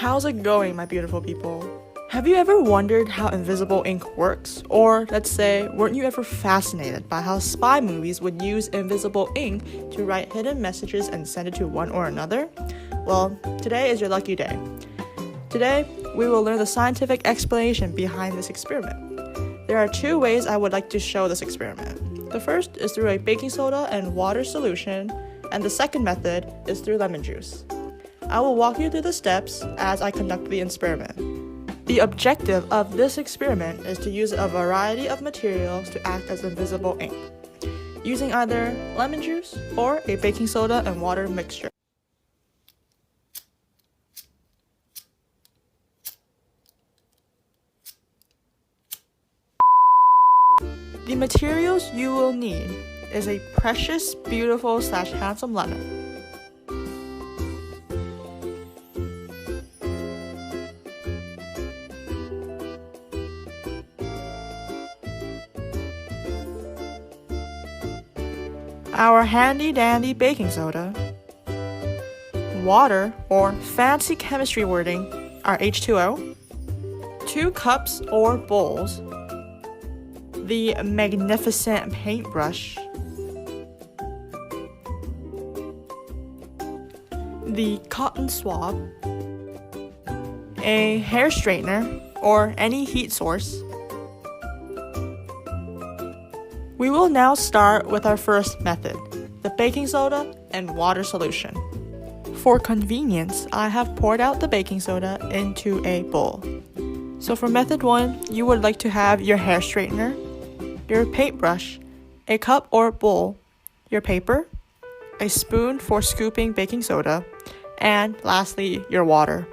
How's it going, my beautiful people? Have you ever wondered how invisible ink works? Or, let's say, weren't you ever fascinated by how spy movies would use invisible ink to write hidden messages and send it to one or another? Well, today is your lucky day. Today, we will learn the scientific explanation behind this experiment. There are two ways I would like to show this experiment. The first is through a baking soda and water solution, and the second method is through lemon juice. I will walk you through the steps as I conduct the experiment. The objective of this experiment is to use a variety of materials to act as invisible ink, using either lemon juice or a baking soda and water mixture. The materials you will need is a precious, beautiful / handsome lemon, our handy-dandy baking soda, water, or fancy chemistry wording, our H2O, 2 cups or bowls, the magnificent paintbrush, the cotton swab, a hair straightener, or any heat source. We will now start with our first method, the baking soda and water solution. For convenience, I have poured out the baking soda into a bowl. So for method 1, you would like to have your hair straightener, your paintbrush, a cup or bowl, your paper, a spoon for scooping baking soda, and lastly, your water.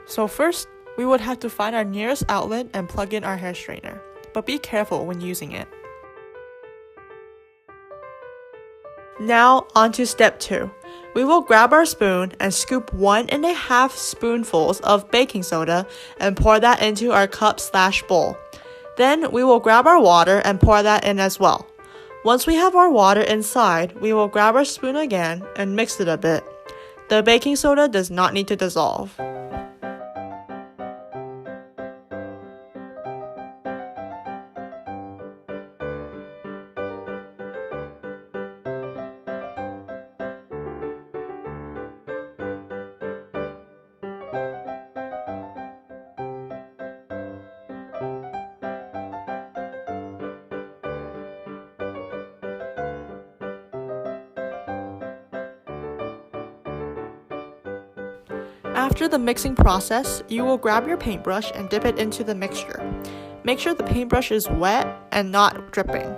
So first, we would have to find our nearest outlet and plug in our hair straightener, but be careful when using it. Now, on to step 2. We will grab our spoon and scoop 1½ spoonfuls of baking soda and pour that into our cup/bowl. Then we will grab our water and pour that in as well. Once we have our water inside, we will grab our spoon again and mix it a bit. The baking soda does not need to dissolve. After the mixing process, you will grab your paintbrush and dip it into the mixture. Make sure the paintbrush is wet and not dripping.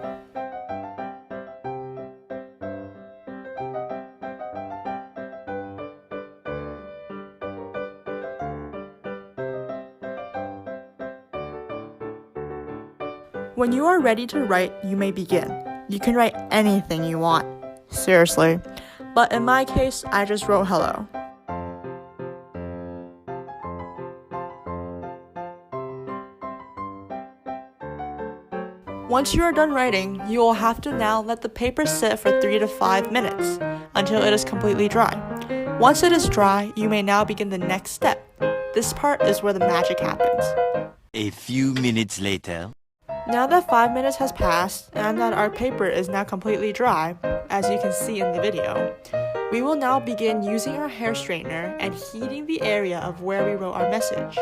When you are ready to write, you may begin. You can write anything you want. Seriously. But in my case, I just wrote hello. Once you are done writing, you will have to now let the paper sit for 3 to 5 minutes until it is completely dry. Once it is dry, you may now begin the next step. This part is where the magic happens. A few minutes later. Now that 5 minutes has passed and that our paper is now completely dry, as you can see in the video, we will now begin using our hair straightener and heating the area of where we wrote our message.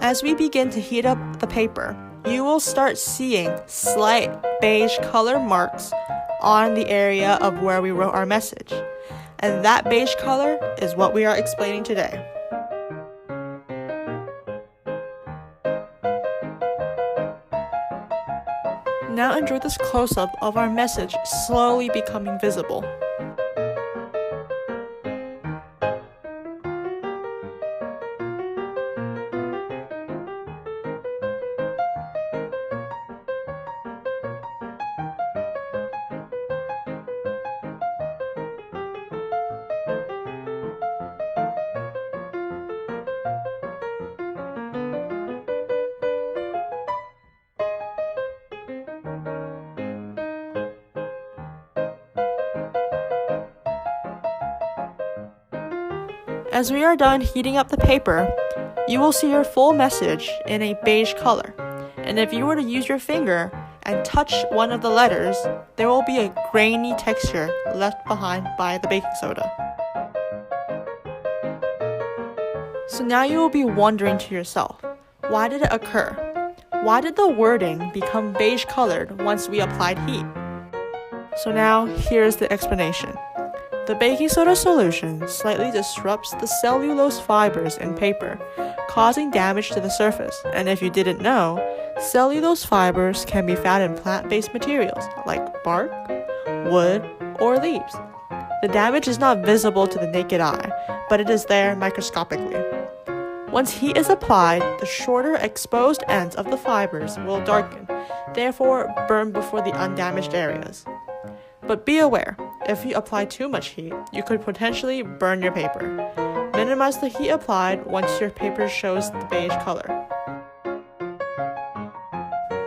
As we begin to heat up the paper, you will start seeing slight beige color marks on the area of where we wrote our message. And that beige color is what we are explaining today. now enjoy this close-up of our message slowly becoming visible. As we are done heating up the paper, you will see your full message in a beige color. And if you were to use your finger and touch one of the letters, there will be a grainy texture left behind by the baking soda. So now you will be wondering to yourself, why did it occur? Why did the wording become beige colored once we applied heat? So now here's the explanation. The baking soda solution slightly disrupts the cellulose fibers in paper, causing damage to the surface. And if you didn't know, cellulose fibers can be found in plant-based materials like bark, wood, or leaves. The damage is not visible to the naked eye, but it is there microscopically. Once heat is applied, the shorter exposed ends of the fibers will darken, therefore burn before the undamaged areas. But be aware, if you apply too much heat, you could potentially burn your paper. Minimize the heat applied once your paper shows the beige color.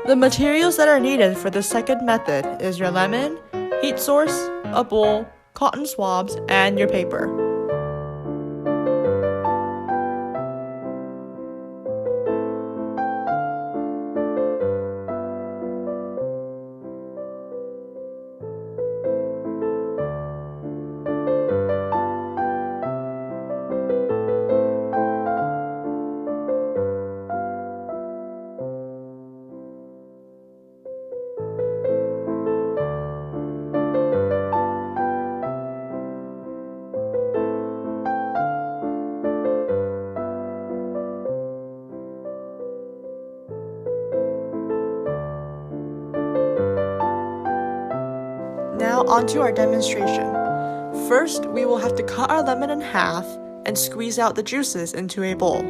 The materials that are needed for the second method is your lemon, heat source, a bowl, cotton swabs, and your paper. Now onto our demonstration. First, we will have to cut our lemon in half and squeeze out the juices into a bowl.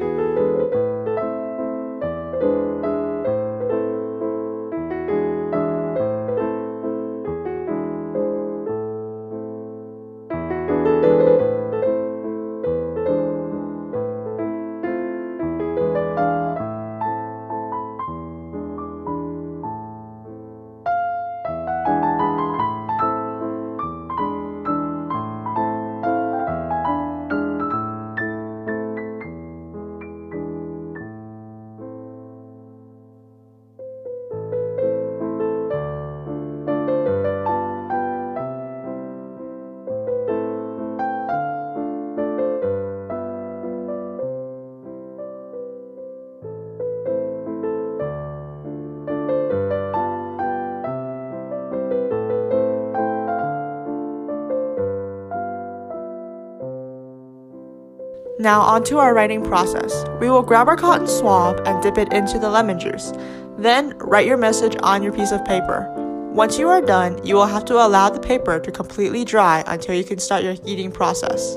Now onto our writing process. We will grab our cotton swab and dip it into the lemon juice. Then write your message on your piece of paper. Once you are done, you will have to allow the paper to completely dry until you can start your heating process.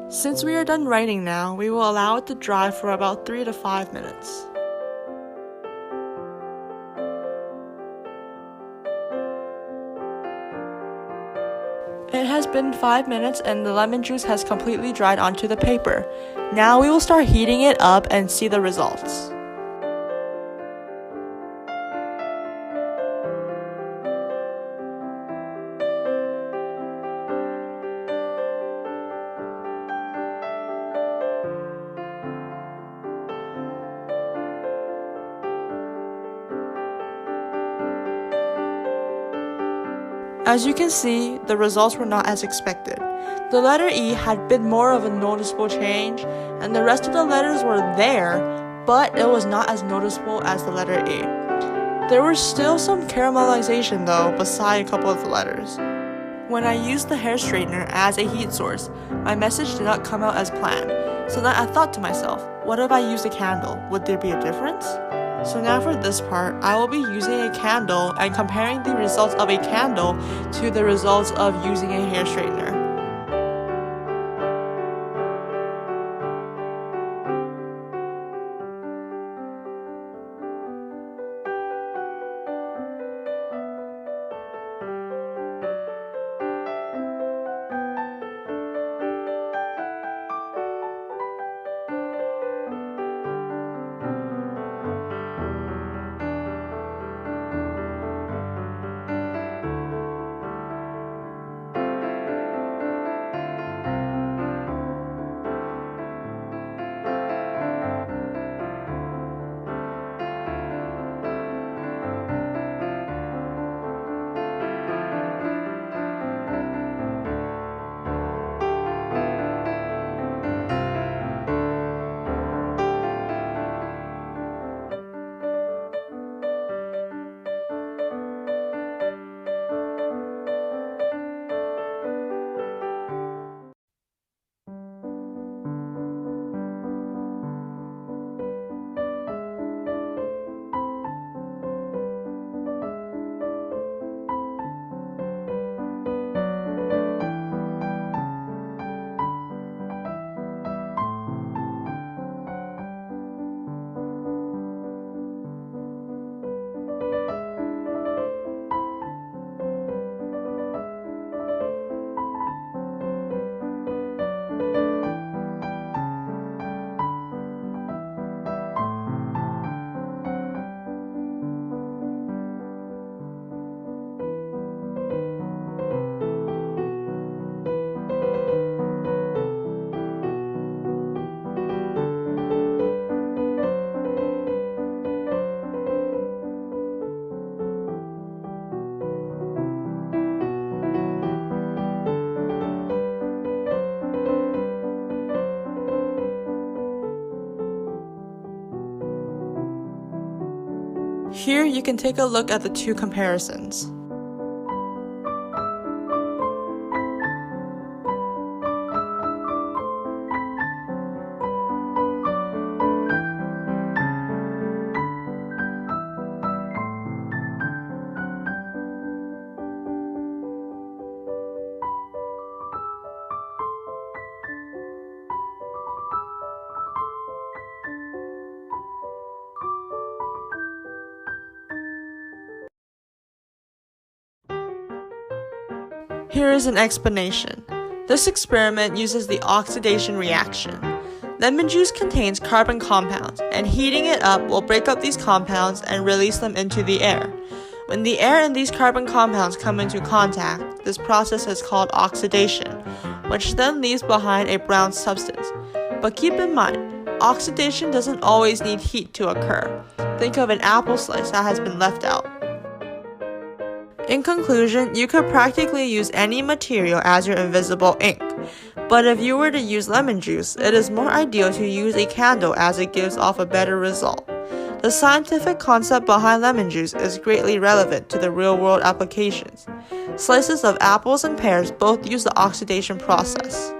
Since we are done writing now, we will allow it to dry for about 3 to 5 minutes. It has been 5 minutes and the lemon juice has completely dried onto the paper. Now we will start heating it up and see the results. As you can see, the results were not as expected. The letter E had been more of a noticeable change, and the rest of the letters were there, but it was not as noticeable as the letter E. There was still some caramelization though beside a couple of the letters. When I used the hair straightener as a heat source, my message did not come out as planned. So then I thought to myself, what if I used a candle? Would there be a difference? So now for this part, I will be using a candle and comparing the results of a candle to the results of using a hair straightener. Here you can take a look at the two comparisons. Here is an explanation. This experiment uses the oxidation reaction. Lemon juice contains carbon compounds, and heating it up will break up these compounds and release them into the air. When the air and these carbon compounds come into contact, this process is called oxidation, which then leaves behind a brown substance. But keep in mind, oxidation doesn't always need heat to occur. Think of an apple slice that has been left out. In conclusion, you could practically use any material as your invisible ink. But if you were to use lemon juice, it is more ideal to use a candle as it gives off a better result. The scientific concept behind lemon juice is greatly relevant to the real-world applications. Slices of apples and pears both use the oxidation process.